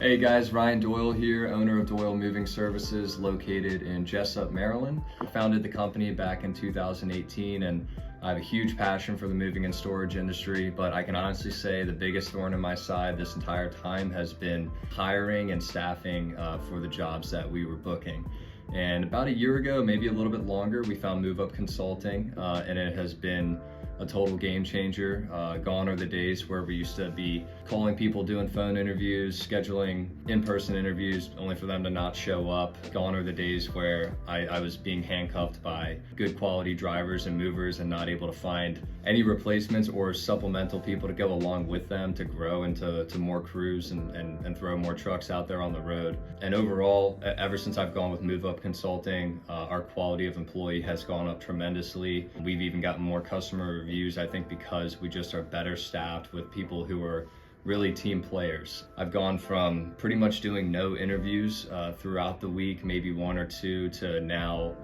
Hey guys, Ryan Doyle here, owner of Doyle Moving Services located in Jessup, Maryland. I founded the company back in 2018 and I have a huge passion for the moving and storage industry, but I can honestly say the biggest thorn in my side this entire time has been hiring and staffing for the jobs that we were booking. And about a year ago, maybe a little bit longer, we found MoveUp Consulting and it has been a total game changer. Gone are the days where we used to be calling people, doing phone interviews, scheduling in-person interviews, only for them to not show up. Gone are the days where I was being handcuffed by good quality drivers and movers and not able to find any replacements or supplemental people to go along with them to grow into more crews and throw more trucks out there on the road. And overall, ever since I've gone with MoveUp Consulting, our quality of employee has gone up tremendously. We've even gotten more customer reviews, I think, because we just are better staffed with people who are really team players. I've gone from pretty much doing no interviews throughout the week, maybe one or two, to now,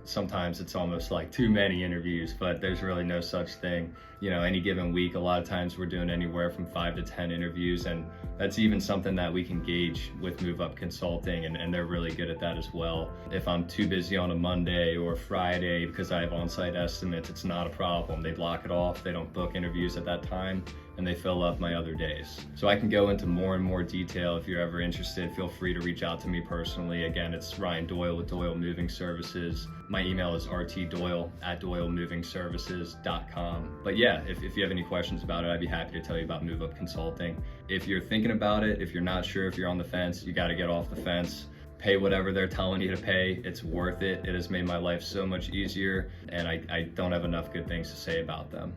sometimes it's almost like too many interviews, but there's really no such thing. Any given week, a lot of times we're doing anywhere from 5 to 10 interviews, and that's even something that we can gauge with MoveUp Consulting, and they're really good at that as well. If I'm too busy on a Monday or Friday because I have on-site estimates, it's not a problem. They block it off, they don't book interviews at that time, and they fill up my other days. So I can go into more and more detail. If you're ever interested, feel free to reach out to me personally. Again, it's Ryan Doyle with Doyle Moving Services. My email is rtdoyle@doylemovingservices.com. But yeah, if you have any questions about it, I'd be happy to tell you about MoveUp Consulting. If you're thinking about it, if you're not sure, if you're on the fence, you gotta get off the fence. Pay whatever they're telling you to pay. It's worth it. It has made my life so much easier, and I don't have enough good things to say about them.